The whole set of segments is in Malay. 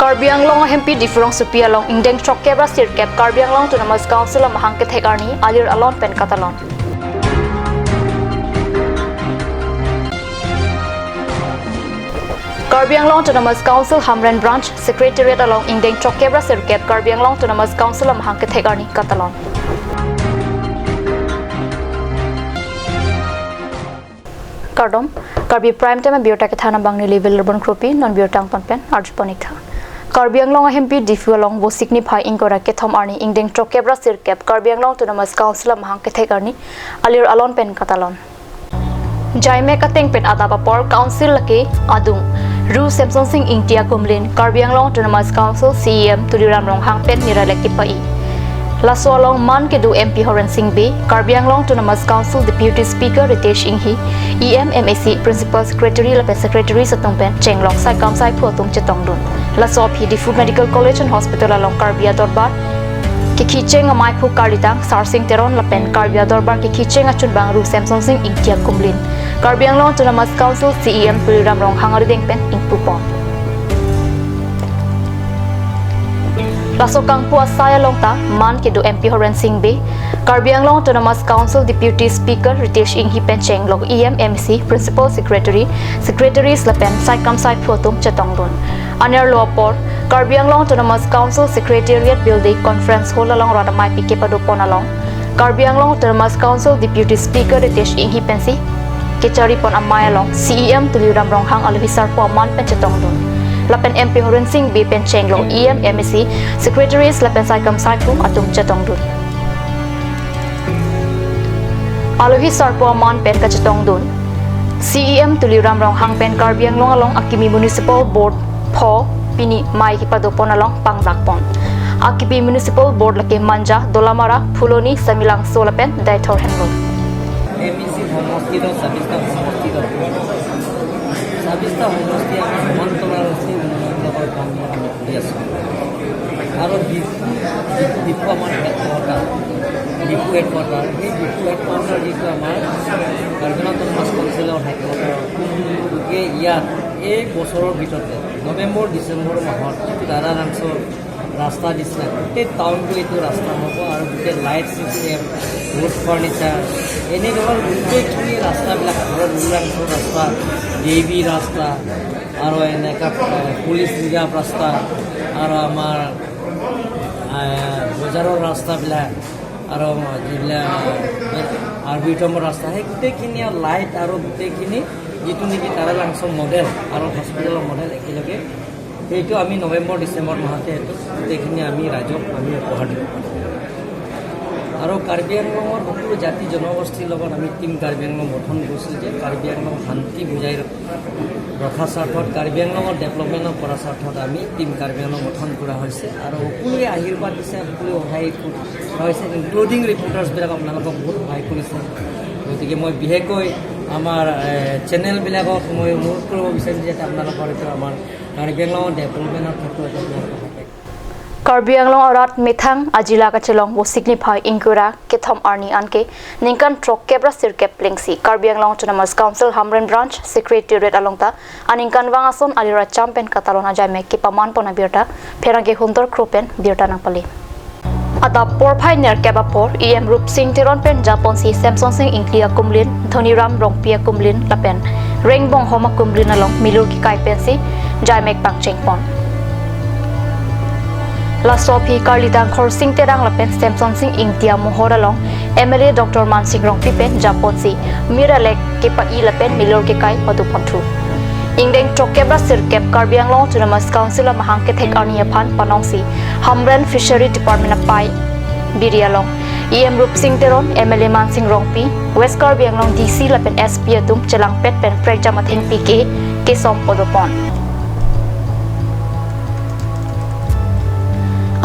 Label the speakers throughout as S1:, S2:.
S1: Karbi Anglong MP Difurong Supia Long Indeng Chokebra Sirkep Karbi Anglong Autonomous Council Mahang Kethegarni Alir Alon Pen Catalan. Karbi Anglong Autonomous Council Hamren Branch Secretariat along Indeng Chokebra Sirkep Karbi Anglong Autonomous Council Mahang Kethegarni Catalan. Kardom Karbi Prime Time Biota Kethana Bangni Level Urban Kropi non Biotang Panpen Arjponitha. Karbi Anglong MP Difu along wo signify Inkora Kethom Arni Indeng Chokebra Sirkep Karbi Anglong Autonomous Council Mahang Kethegarni Alir Alon Pen Catalan. Jaime Kateng Pen Atapa Por Council Lake Adung Ru Samson Singh Intia Kumlin Karbi Anglong Autonomous Council CEM Tuliram Long Hang Pen Niraleki Pai. Laso along man ke du MP Horan Singh B, Karbi Anglong Autonomous Council Deputy Speaker Ritesh Inghi, EMMAC Principal Secretary Lapen Secretary Satongpen Chenglong Sai Kam Sai Photung Chetongdun. Laso P Difu Medical College and Hospital along Karbi Dorbar. Kikicheng Amai Phu Karlitang Sar Singh Teron Lapen Karbi Dorbar Kikicheng Achun Bang Ru Samson Singh Intia Kumlin. Karbi Anglong Autonomous Council CEM Puliram Rong Hangarideng Pen Ingpupon. Laso Kang Pua Saya Longta Man ke du MP Horan Singh B, Karbi Anglong Autonomous Council Deputy Speaker Ritesh Inghi Pencheng log EMMC Principal Secretary Secretaries Lapen Sai Kam Sai Photum Chetongdun. Aner Lopor Karbi Anglong Autonomous Council Secretariat Building Conference Hall along Radamai Pike Padopon along Karbi Anglong Autonomous Council Deputy Speaker Ritesh Inghi Pensi Kechari Pon Amai along CEM Tuliram Ronghang Alhisar Po Man Penchetongdun. Lapen MP Horan Singh B Pencheng lo EMMC Secretaries Lapen Sai Kam Sai Phu Atum Chetongdun. Alohi Sarpo Man Pen Kachetongdun. CEM Tuliram Ronghang Pen Karbi Anglong along Akimi Municipal Board Pho Pini Mai Hipadopon along Pangdakpon. Akipi Municipal Board Lake Manja Dolamara Phuloni Samilang Solapen Daitor Henro.
S2: MEC Homostido Sabista Homostido Sabista Homostido Montolar Singh Local Company yes Aro Dipu Amar Headquarter Dipu Headquarter Dipu Headquarter Dipu Amar Karbi Autonomous Council Headquarter ke ইয়াত এই বছৰৰ ভিতৰতে নৱেম্বৰ ডিচেম্বৰ মাহত তাৰা ৰাংছৰ ৰাস্তা দিছে গোটেই টাউনটো এইটো ৰাস্তা হ'ব আৰু গোটেই লাইট চিষ্টেম ৰোড ফাৰ্নিচাৰ এনেধৰণৰ গোটেইখিনি ৰাস্তাবিলাক ঘৰৰ ৰাংছৰ ৰাস্তা দেৱী ৰাস্তা আৰু এনেকা পুলিচ ৰিজাৰ্ভ ৰাস্তা আৰু আমাৰ বজাৰৰ ৰাস্তাবিলাক আৰু যিবিলাক আৰবিটমৰ ৰাস্তা সেই গোটেইখিনি লাইট আৰু গোটেইখিনি যিটো নেকি তাৰা লাংচৰ মডেল আৰু হস্পিটেলৰ মডেল একেলগে সেইটো আমি নৱেম্বৰ ডিচেম্বৰ মাহতে এইটো গোটেইখিনি আমি ৰাইজক আমি উপহাৰ দিম আৰু কাৰ্বি আংলঙৰ সকলো জাতি জনগোষ্ঠীৰ লগত আমি টিম কাৰ্বি আংলং গঠন কৰিছোঁ যে কাৰ্বি আংলং শান্তি বুজাই ৰখাৰ স্বাৰ্থত কাৰ্বি আংলঙৰ ডেভেলপমেণ্টৰ কৰাৰ স্বাৰ্থত আমি টিম কাৰ্বি আংলং গঠন কৰা হৈছে আৰু সকলোৱে আশীৰ্বাদ দিছে সকলোৱে সহায় কৰা হৈছে ইনক্লুডিং ৰিপৰ্টাৰ্ছবিলাক আপোনালোকক বহুত সহায় কৰিছে গতিকে মই বিশেষকৈ আমাৰ চেনেলবিলাকক মই অনুৰোধ কৰিব বিচাৰিছোঁ যে আপোনালোকৰ এইটো আমাৰ কাৰ্বি আংলঙৰ ডেভেলপমেণ্টৰ ক্ষেত্ৰত
S1: Karbi Anglong Arat Methang Ajila Kachelong wo signify Inkura Kethom Arni Anke Ninkan Chokebra Sirkep Lengsi Karbi Anglong Autonomous Council Hamren Branch Secretariat Alongta Aninkan Wangason Alira Champen Catalona Jaime ke paman pona biota Perange Hunter Kropen biota Napali Ada Porphai Ner Kebapor EM Rup Singh Tiron Pen Japon si Samson Singh Inklia Kumlin Dhoniram Rongpia Kumlin Lapen Rengbong Homa Kumlin along Milur Ki Kai Pensi Jaime Pangchengpon La Sophie Karlitang Khor Singh Terang Lapen Samson Singh Intia Mohor along MLA Dr. Man Singh Rong Pipen Japon si Miralek Kepa I Lapen Milor Ke Kai Padupontru Indeng Chokebra Sirkep Karbi Anglong Autonomous Council Mahang Kethek Arnia Phan Panong si Hamren Fishery Department Pai Birialong EM Rup Singh Teron MLA Man Singh Rong Pi West Karbi Anglong DC Lapen SP Atum Chelang Pet Pen Preja Matheng PK Kesom Podopon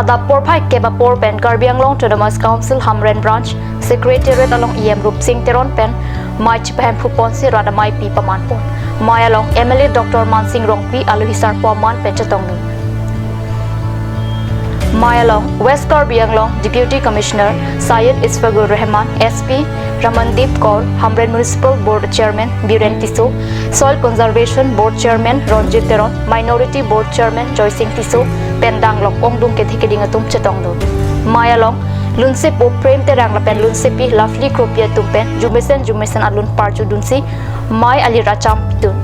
S1: Ada Porphai Kebapor Pen Karbi Anglong Autonomous Council Hamren Branch Secretariat along EM Rup Singh Teron Pen Mai Chiphem Phupon si Radamai Pi Pamanpon Mai along MLA Dr. Man Singh Rong Pi Aluhisar Po Man Pen Chetongdun Mayalong, West Karbi Anglong Deputy Commissioner Syed Isfagul Rahman, SP Ramandeep Kaur, Hamren Municipal Board Chairman Biren Tiso, Soil Conservation Board Chairman Ronjit Teron, Minority Board Chairman Joy Singh Tiso, Pendang Lok Ongdung Kethikidingatum Chetongdo. Mayalong, Lunse Po Prem Terang Lapen Lunse Pi Lovely Kropia Tumpen, Jumesen Alun Parchu Dunsi, Mai Ali Racham Pitun.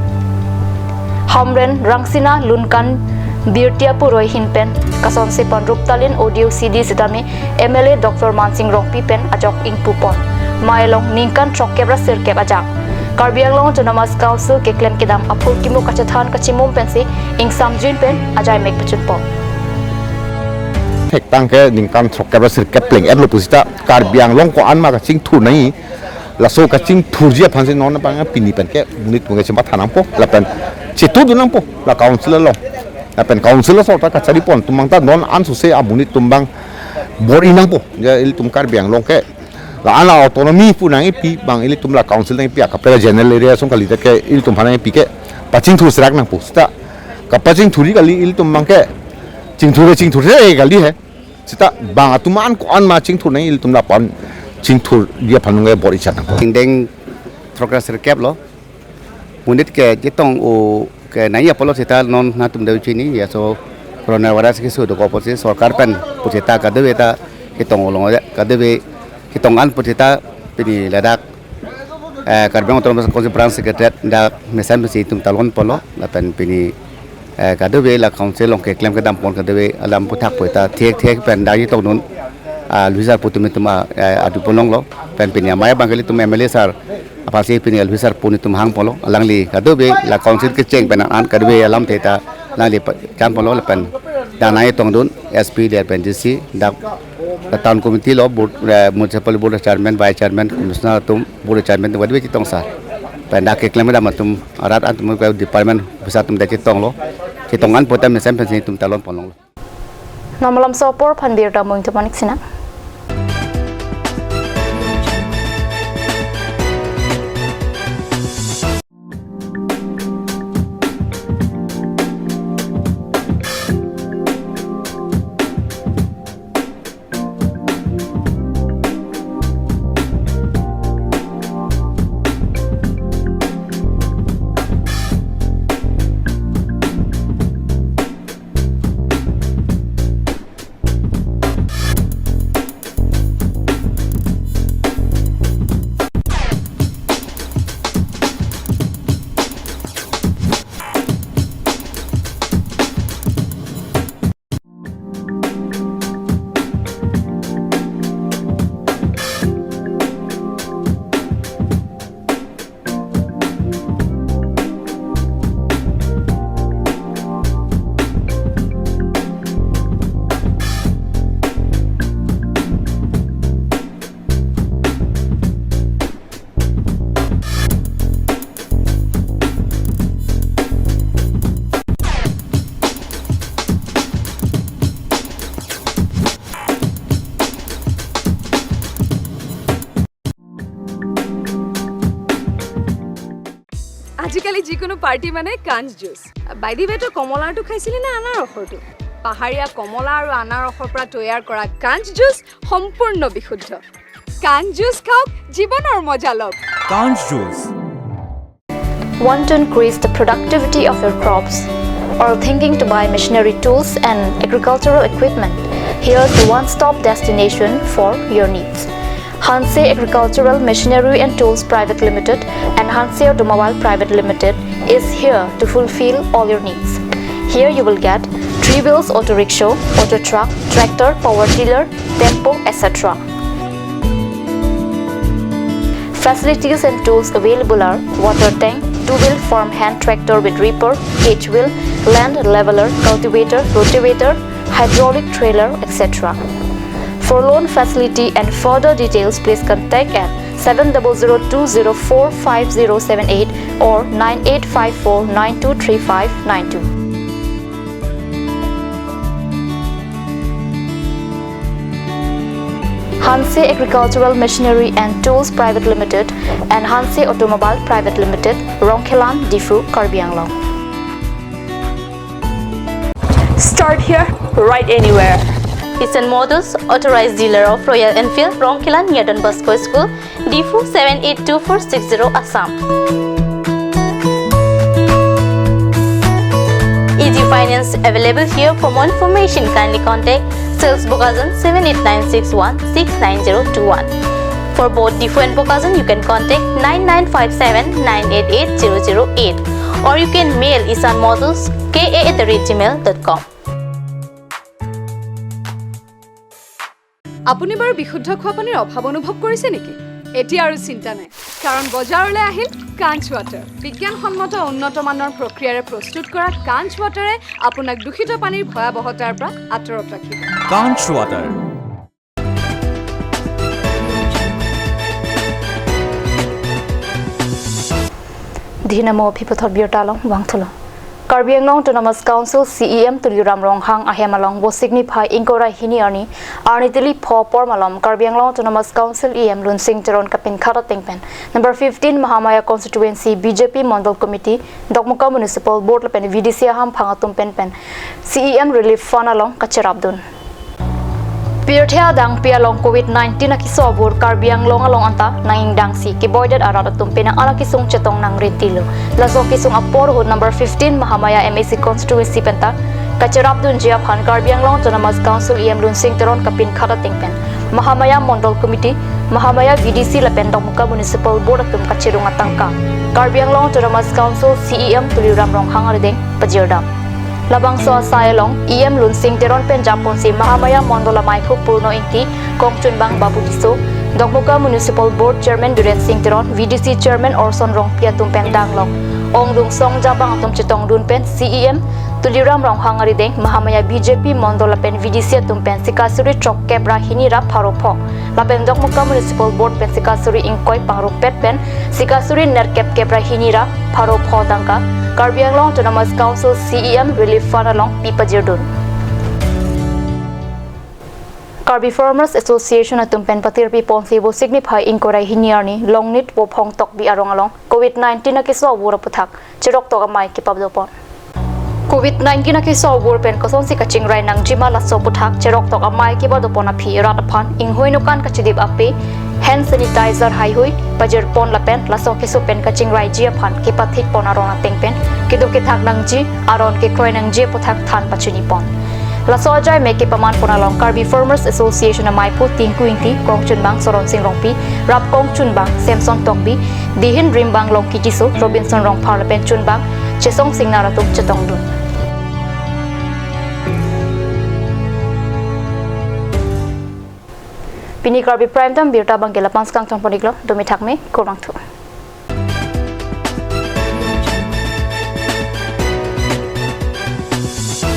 S1: Hamren Rangsina Lunkan Birtia Puroi Hinpen, Kason Sepon Ruptalin Audio CD Sitami, MLA Dr. Mansing Rongpi Pen Ajok Ing Pupon, Mailong Ninkan Chokebra Sirkeb Ajak, Karbi Anglong Autonomous Council Keklem Kidam Apul Kimu Kachathan Kachimum Pensi, Ing Samjin Pen Ajay Mek Pachun Pon.
S3: Hek tang ke Ninkan Chokebra Sirkeb Pling Eblo Pusita, Karbi Anglong ko anma kaching thu nai, laso kaching thurjia phansin non pang pini pen ke munit mungai sempat hanam po, lapen citu dunang po, la council lo. Apen council so ta kachari pon tumang ta non an su se abunit tumbang bor inang po ja il tum Karbi Anglong ke la ana autonomy pu nang pi bang il tum la council nang pi ka pela general area song kali ke il tum hanang pi ke paching thu srak nang pu sta ka paching thuri kali il tum mang ke ching thu re kali he sta bang atuman ko an ma ching thu nang il tum la pon ching thu dia phanung e bor ichat nang
S4: Ding ding progress recap lo munit ke jitong o ke nai apolo sita non na tum deu chini ya so coronavirus ke su do ko posi sarkar pen pusita ka dewe ta hitong olong ka dewe hitongan pusita pini ladak Karbi Autonomous Council branch secretary da mesan besi tum talon polo la pen pini ka dewe la council long ke claim ka dam pon ka dewe alam puthak poita thek pen da hitong non Luisar putum tuma adu polong lo pen pini amaya bangkali tum MLA sar apa sih pini Luisar puni tum hang polo alangli kadobe la council ke ceng pen an kadobe alam teta langli kan polo pen danai tong dun SP der pen DC da town committee lo board municipal board chairman vice chairman commissioner tum board chairman wadwe tong sar pen da ke klem da matum arat antum ka department bisa tum da tong lo tongan potam mesem pen tum talon polong lo
S1: Namalam Sopor Panbir Damung Tumanik Sina.
S5: আজিকালি যিকোনো পাৰ্টি মানে কাঞ্জ জুচ বাইদি বেটো কমলাটো খাইছিলি না আনাৰ ৰসটো পাহাৰীয়া কমলা আৰু আনাৰ ৰসৰ পৰা তৈয়াৰ কৰা কাঞ্জ জুচ সম্পূৰ্ণ বিশুদ্ধ কাঞ্জ জুচ খাওক জীৱনৰ মজা লওক
S6: কাঞ্জ juice
S1: Want to increase the productivity of your crops or thinking to buy machinery tools and agricultural equipment? Here's the one-stop destination for your needs. Hanse Agricultural Machinery and Tools Private Limited and Hanse Automobile Private Limited is here to fulfill all your needs. Here you will get 3-wheels auto rickshaw, auto truck, tractor, power tiller, tempo, etc. Facilities and tools available are water tank, 2-wheel farm hand tractor with reaper, H-wheel, land leveler, cultivator, rotavator, hydraulic trailer, etc. For loan facility and further details, please contact at 7002045078 or 9854923592. Hanse Agricultural Machinery and Tools Private Limited and Hanse Automobile Private Limited, Rongkhelan, Difu, Karbi Anglong.
S5: Start here, right anywhere.
S1: Isan Models, authorized dealer of Royal Enfield, Rongkilan near Don Bosco School, D4 782460 Assam. Easy finance available here. For more information, kindly contact Sales Bokazan 78961 69021. For both D4 and Bokazan, you can contact 9957 988 008 or you can mail isanmodels@gmail.com.
S5: আপুনি বাৰু বিশুদ্ধ খোৱা পানীৰ অভাৱ অনুভৱ কৰিছে নেকি? এতিয়া আৰু চিন্তা নাই, কাৰণ বজাৰলৈ আহিল কাঞ্চ ৱাটাৰ। বিজ্ঞানসন্মত উন্নত মানৰ প্ৰক্ৰিয়াৰে প্ৰস্তুত কৰা কাঞ্চ ৱাটাৰে আপোনাক দূষিত পানীৰ ভয়াৱহতাৰ পৰা আঁতৰত ৰাখিব।
S6: কাঞ্চ water.
S1: Dinamo Pipothor Biotalong Wangtholo. Karbi Anglong Autonomous Council CEM Tuliram Ronghang Ahemalong was signify Inkora Hiniarni Arnitili Po Pormalom Karbi Anglong Autonomous Council EM Lun Sing Teron Kapin Kara Tingpen Number 15 Mahamaya Constituency BJP Mandal Committee Dokmuka Municipal Board Lapen VDC Ham Pangatum Pen CEM Relief Fund along Kacharabdun. Pirthea dang pialong COVID-19 na kisobur Karbi Anglong along anta nanging dang si kiboided arat tumpena ala kisung chetong nang ritilo laso kisung apor hud number 15 Mahamaya MAC constituency penta Kacharabdun jia phan Karbi Anglong Autonomous Council EM Lun Sing Teron kapin khara tingpen Mahamaya Mandal Committee Mahamaya VDC lapen Dokmuka Municipal Board atum kachirung atangka Karbi Anglong Autonomous Council CEM Tuliram Ronghang arideng pajirdam Labang so sayalong EM Lun Sing Teron pen Japon si Mahamaya Mondola Maiko Purno Inti Kongchun Bang Babu Diso Dokmuka Municipal Board Chairman Duren Sing Teron VDC Chairman Orson Rongpia Tumpen Danglong Ong Dung Song Jabang Atom Chitong Dun pen CEM Tuliram Ronghang arideng Mahamaya BJP Mondola pen VDC Tumpen Sikasuri Chok Kebra Hinira Paropo Lapen Dokmuka Municipal Board pen Sikasuri Ingkoi Pangrupet pen Sikasuri Nerkep Kebra Hinira Paropo Dangka Karbi Anglong Autonomous Council CEM Relief Fund along Pipajirdun. Karbi Farmers Association at Tumpen Patirpi Ponsi will signify Inkorai Hiniarni long nit wo Hong Tok bi arong along COVID-19 na kiso wura puthak chirok to gamay kipabdopon. COVID-19 na kiso wur pen koson si kaching rai nang jima laso puthak chirok to gamay kipabdopon aphi ratapan inghoy nukan kachidib ape hand sanitizer hai hui pajir pon lapen laso kiso pen kaching rai jia phan kipathik pon arona tengpen kido kithak nang ji aron ke kroi nang ji puthak than pachuni pon laso jai me ke paman pon along Karbi Farmers Association amai pu tingku ingti kongchun bang soron sing rongpi rap kongchun bang Samson tokbi dihin rim bang long kitiso Robinson rong parliament chun bang chesong sing naratum chetong dun Pini Karbi Prime Time Birta Bangela Panskang Tonponiklo Dumithakme Kurangtu